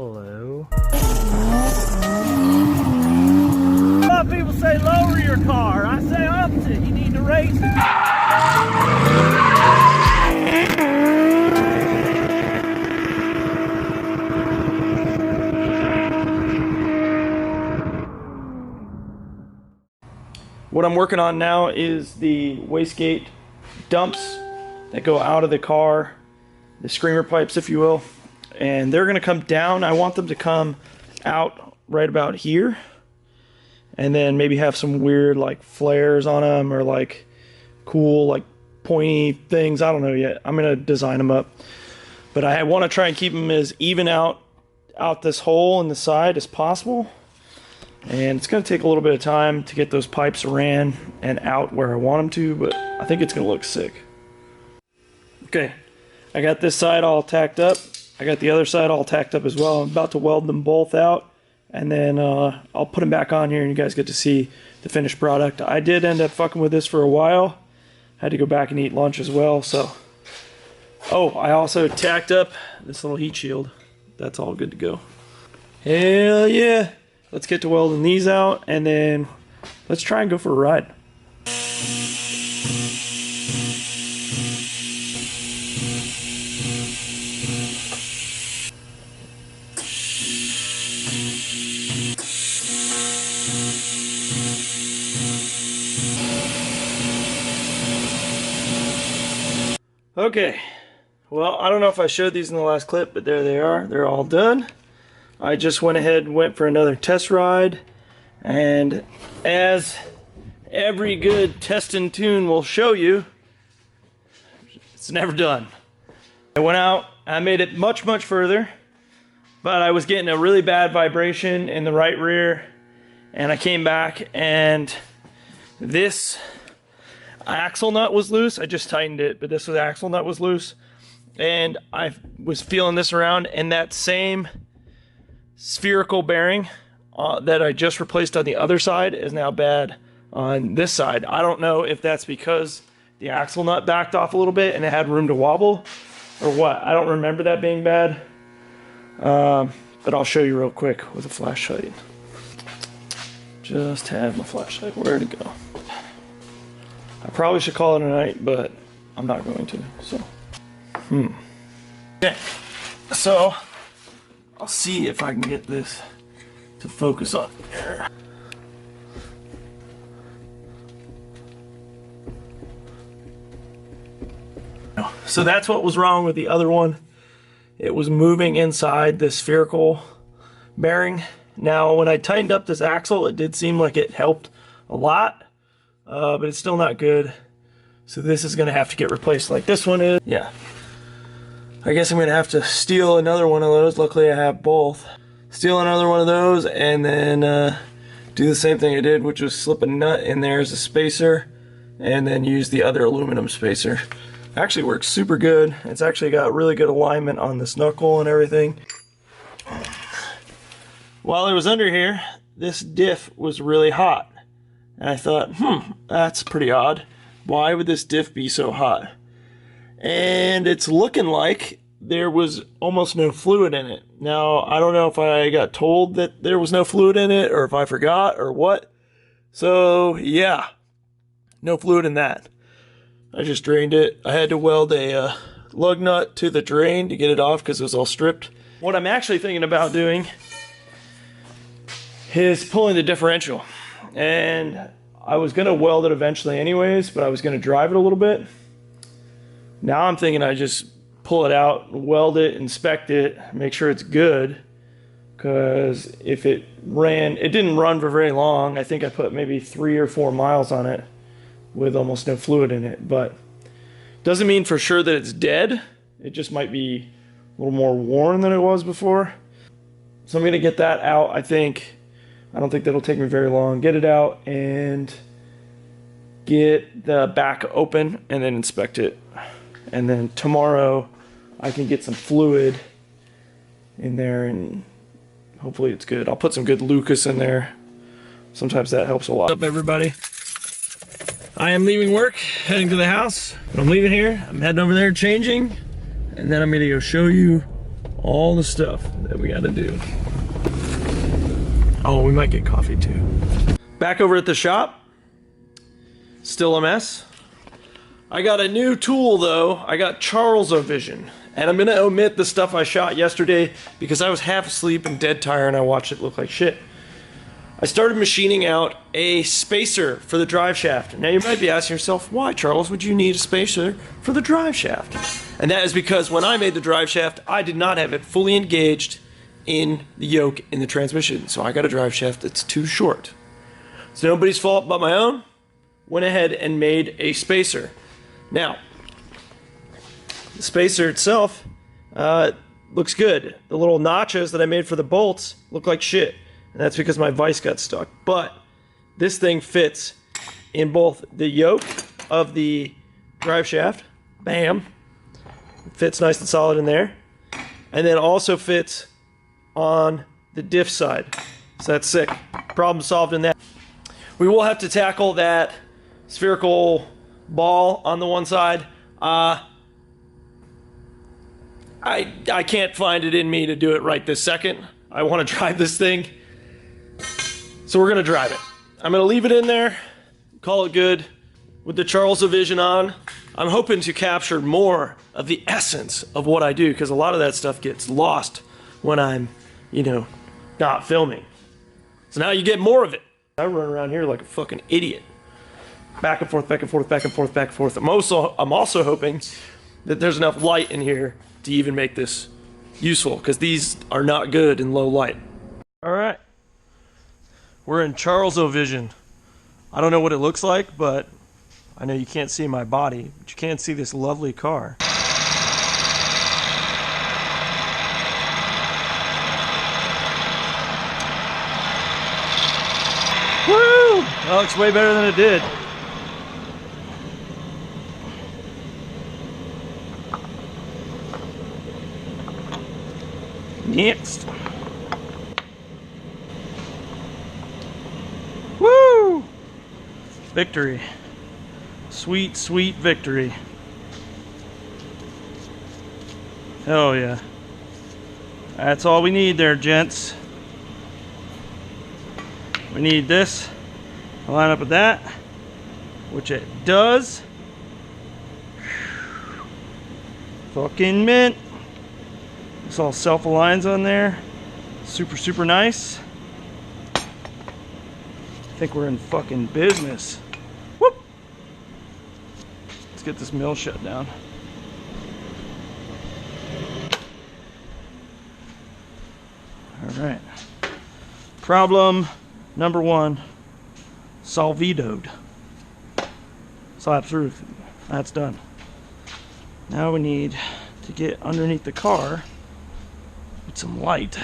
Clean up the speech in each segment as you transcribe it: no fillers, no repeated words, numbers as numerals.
Hello. A lot of people say lower your car. I say opposite. You need to raise it. What I'm working on now is the wastegate dumps that go out of the car, the screamer pipes, if you will, and they're going to come down. I want them to come out right about here, and then maybe have some weird like flares on them, or like cool like pointy things. I don't know yet. I'm going to design them up, but I want to try and keep them as even out this hole in the side as possible. And it's going to take a little bit of time to get those pipes ran and out where I want them to, but I think it's going to look sick. Okay, I got this side all tacked up. I got the other side all tacked up as well. I'm about to weld them both out, and then I'll put them back on here and you guys get to see the finished product. I did end up fucking with this for a while. Had to go back and eat lunch as well, so. Oh, I also tacked up this little heat shield. That's all good to go. Hell yeah. Let's get to welding these out, and then let's try and go for a ride. Okay, well, I don't know if I showed these in the last clip, but there they are. They're all done. I just went ahead and went for another test ride, and as every good test and tune will show you, it's never done. I went out, I made it much further, but I was getting a really bad vibration in the right rear, and I came back and this axle nut was loose. I just tightened it, but this axle nut was loose, and I was feeling this around, and that same spherical bearing that I just replaced on the other side is now bad on this side. I don't know if that's because the axle nut backed off a little bit and it had room to wobble or what. I don't remember that being bad, but I'll show you real quick with a flashlight. Just have my flashlight. Where'd it go? I probably should call it a night, but I'm not going to, so. Okay, so I'll see if I can get this to focus on here. So that's what was wrong with the other one. It was moving inside the spherical bearing. Now, when I tightened up this axle, it did seem like it helped a lot, but it's still not good. So this is gonna have to get replaced like this one is. Yeah. I guess I'm gonna have to steal another one of those. Luckily I have both. Steal another one of those, and then do the same thing I did, which was slip a nut in there as a spacer, and then use the other aluminum spacer. Actually works super good. It's actually got really good alignment on this knuckle and everything. While I was under here, this diff was really hot. And I thought, that's pretty odd. Why would this diff be so hot? And it's looking like there was almost no fluid in it. Now, I don't know if I got told that there was no fluid in it, or if I forgot, or what. So, yeah, no fluid in that. I just drained it. I had to weld a lug nut to the drain to get it off because it was all stripped. What I'm actually thinking about doing is pulling the differential. And I was going to weld it eventually anyways, but I was going to drive it a little bit. Now I'm thinking I just pull it out, weld it, inspect it, make sure it's good. Because if it didn't run for very long. I think I put maybe 3 or 4 miles on it with almost no fluid in it. But doesn't mean for sure that it's dead. It just might be a little more worn than it was before. So I'm going to get that out, I think. I don't think that'll take me very long. Get it out and get the back open and then inspect it. And then tomorrow I can get some fluid in there and hopefully it's good. I'll put some good Lucas in there. Sometimes that helps a lot. What's up, everybody? I am leaving work, heading to the house. But I'm leaving here. I'm heading over there changing. And then I'm going to go show you all the stuff that we gotta do. Oh, we might get coffee too. Back over at the shop. Still a mess. I got a new tool though. I got Charles-O-Vision. And I'm gonna omit the stuff I shot yesterday because I was half asleep and dead tired and I watched it look like shit. I started machining out a spacer for the drive shaft. Now you might be asking yourself, why, Charles, would you need a spacer for the drive shaft? And that is because when I made the drive shaft, I did not have it fully engaged in the yoke in the transmission. So I got a drive shaft that's too short. It's nobody's fault but my own. Went ahead and made a spacer. Now, the spacer itself looks good. The little notches that I made for the bolts look like shit. And that's because my vise got stuck. But this thing fits in both the yoke of the drive shaft. Bam. It fits nice and solid in there. And then also fits on the diff side. So that's sick. Problem solved in that. We will have to tackle that spherical ball on the one side. I can't find it in me to do it right this second. I want to drive this thing. So we're going to drive it. I'm going to leave it in there, call it good. With the Charles-O-Vision on, I'm hoping to capture more of the essence of what I do, because a lot of that stuff gets lost when I'm, you know, not filming. So now you get more of it. I run around here like a fucking idiot. Back and forth, back and forth, back and forth, back and forth. I'm also hoping that there's enough light in here to even make this useful, because these are not good in low light. All right. We're in Charles-O-Vision. I don't know what it looks like, but I know you can't see my body, but you can see this lovely car. Woo! That looks way better than it did. Next. Woo! Victory. Sweet, sweet victory. Oh yeah. That's all we need there, gents. We need this to line up with that, which it does. Fucking mint. This all self-aligns on there. Super, super nice. I think we're in fucking business. Whoop! Let's get this mill shut down. Alright. Problem number one. Solvidoed. Slab through. That's done. Now we need to get underneath the car with some light.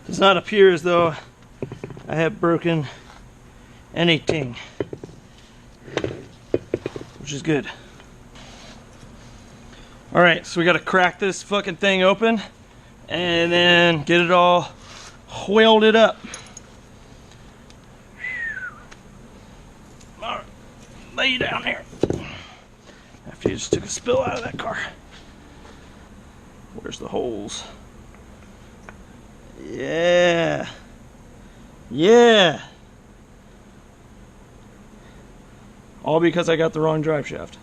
Does not appear as though I have broken anything, which is good. Alright, so we gotta crack this fucking thing open and then get it all welded up. Alright, lay you down here. After you just took a spill out of that car. Where's the holes? Yeah. Yeah. All because I got the wrong drive shaft.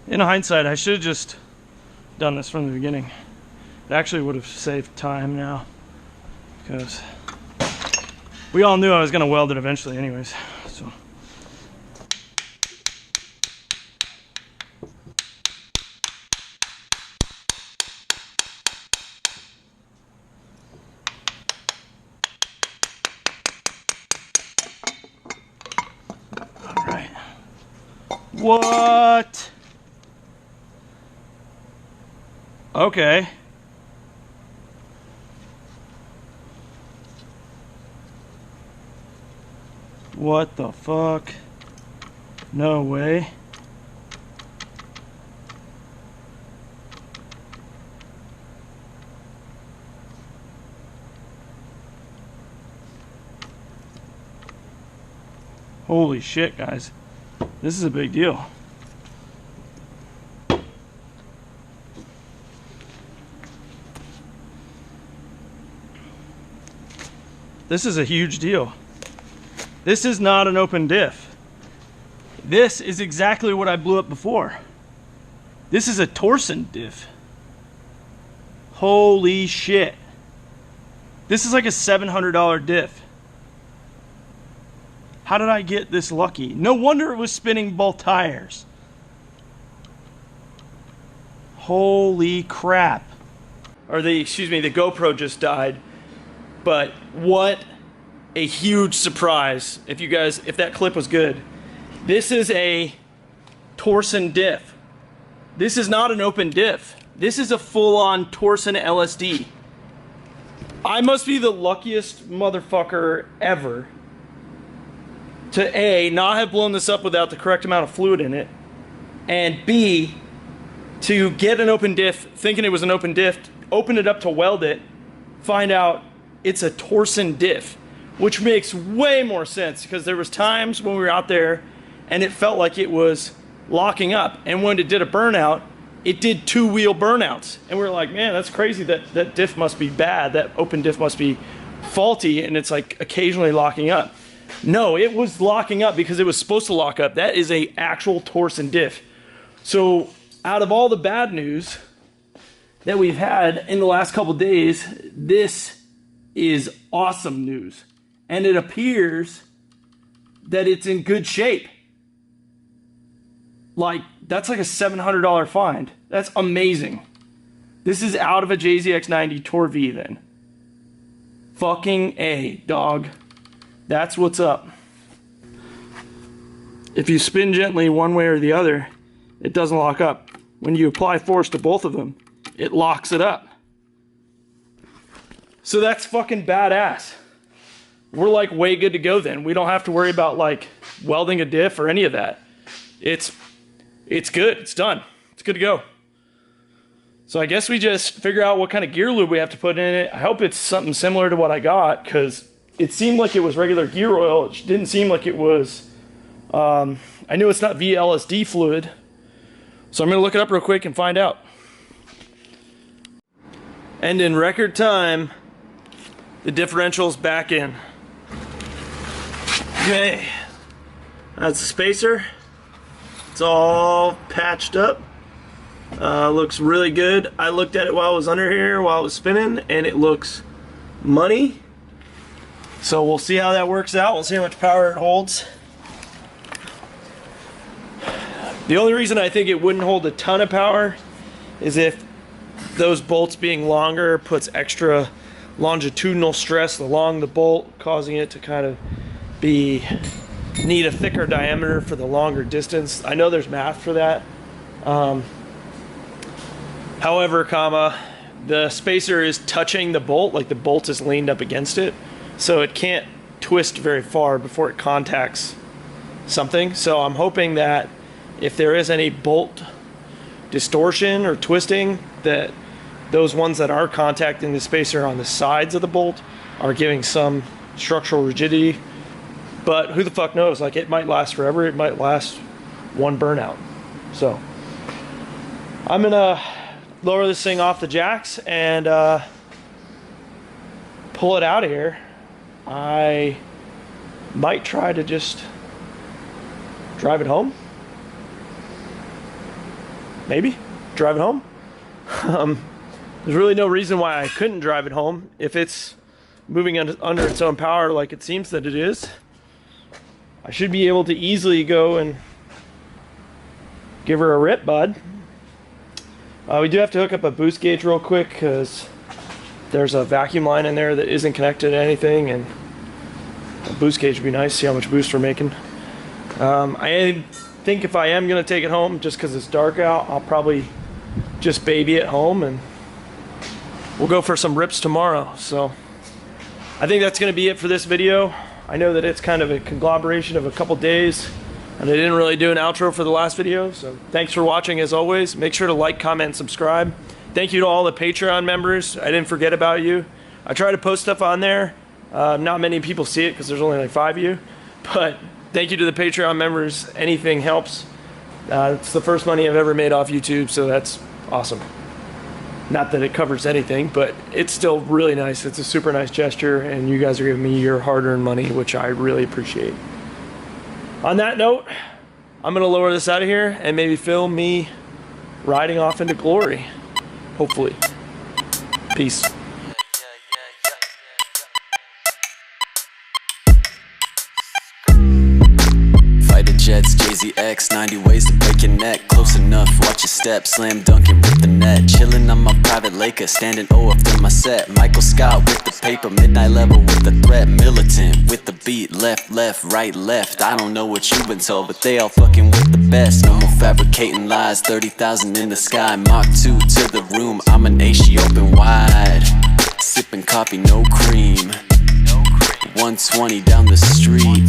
In hindsight, I should have just done this from the beginning. It actually would have saved time now, because we all knew I was going to weld it eventually anyways. So What? Okay. What the fuck? No way. Holy shit, guys. This is a big deal. This is a huge deal. This is not an open diff. This is exactly what I blew up before. This is a torsion diff. Holy shit. This is like a $700 diff. How did I get this lucky? No wonder it was spinning both tires. Holy crap. Or the GoPro just died. But what a huge surprise. If that clip was good. This is a torsion diff. This is not an open diff. This is a full-on torsion LSD. I must be the luckiest motherfucker ever to A, not have blown this up without the correct amount of fluid in it, and B, to get an open diff, thinking it was an open diff, open it up to weld it, find out it's a torsion diff, which makes way more sense because there was times when we were out there and it felt like it was locking up, and when it did a burnout, it did two-wheel burnouts, and we were like, man, that's crazy. That diff must be bad. That open diff must be faulty, and it's like occasionally locking up. No, it was locking up because it was supposed to lock up. That is a actual torsion diff. So out of all the bad news that we've had in the last couple days, this is awesome news. And it appears that it's in good shape. Like, that's like a $700 find. That's amazing. This is out of a JZX90 Tour V then. Fucking A, dog. That's what's up. If you spin gently one way or the other, it doesn't lock up. When you apply force to both of them, it locks it up. So that's fucking badass. We're like way good to go then. We don't have to worry about like welding a diff or any of that. It's good. It's done. It's good to go. So I guess we just figure out what kind of gear lube we have to put in it. I hope it's something similar to what I got, because it seemed like it was regular gear oil. It didn't seem like it was, I knew it's not VLSD fluid. So I'm going to look it up real quick and find out. And in record time, the differential's back in. Okay. That's the spacer. It's all patched up. Looks really good. I looked at it while I was under here, while I was spinning, and it looks money. So we'll see how that works out. We'll see how much power it holds. The only reason I think it wouldn't hold a ton of power is if those bolts being longer puts extra longitudinal stress along the bolt, causing it to kind of need a thicker diameter for the longer distance. I know there's math for that. However, the spacer is touching the bolt, like the bolt is leaned up against it, so it can't twist very far before it contacts something. So I'm hoping that if there is any bolt distortion or twisting, that those ones that are contacting the spacer on the sides of the bolt are giving some structural rigidity. But who the fuck knows? Like, it might last forever. It might last one burnout. So I'm gonna lower this thing off the jacks and pull it out of here. I might try to just drive it home. Maybe drive it home. There's really no reason why I couldn't drive it home if it's moving under its own power like it seems that it is. I should be able to easily go and give her a rip, bud. We do have to hook up a boost gauge real quick because there's a vacuum line in there that isn't connected to anything, and a boost gauge would be nice. See how much boost we're making. I think if I am going to take it home, just because it's dark out, I'll probably just baby it home, and we'll go for some rips tomorrow. So I think that's going to be it for this video. I know that it's kind of a conglomeration of a couple days, and I didn't really do an outro for the last video. So thanks for watching as always. Make sure to like, comment, and subscribe. Thank you to all the Patreon members. I didn't forget about you. I try to post stuff on there. Not many people see it because there's only like 5 of you. But thank you to the Patreon members. Anything helps. It's the first money I've ever made off YouTube, so that's awesome. Not that it covers anything, but it's still really nice. It's a super nice gesture, and you guys are giving me your hard-earned money, which I really appreciate. On that note, I'm going to lower this out of here and maybe film me riding off into glory. Hopefully. Peace. Jets, Jay-Z X, 90 ways to break your neck. Close enough, watch your step, slam dunk and rip the net. Chillin' on my private Laker, standing O up through my set. Michael Scott with the paper, midnight level with the threat. Militant with the beat, left, left, right, left. I don't know what you've been told, but they all fucking with the best. No more fabricating lies, 30,000 in the sky. Mach 2 to the room, I'm an A, she open wide. Sipping coffee, no cream. 120 down the street.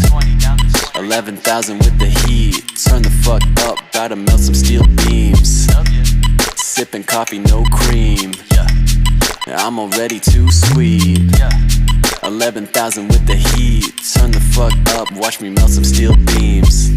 11,000 with the heat. Turn the fuck up, bout to melt some steel beams. Sipping coffee, no cream. I'm already too sweet. 11,000 with the heat. Turn the fuck up, watch me melt some steel beams.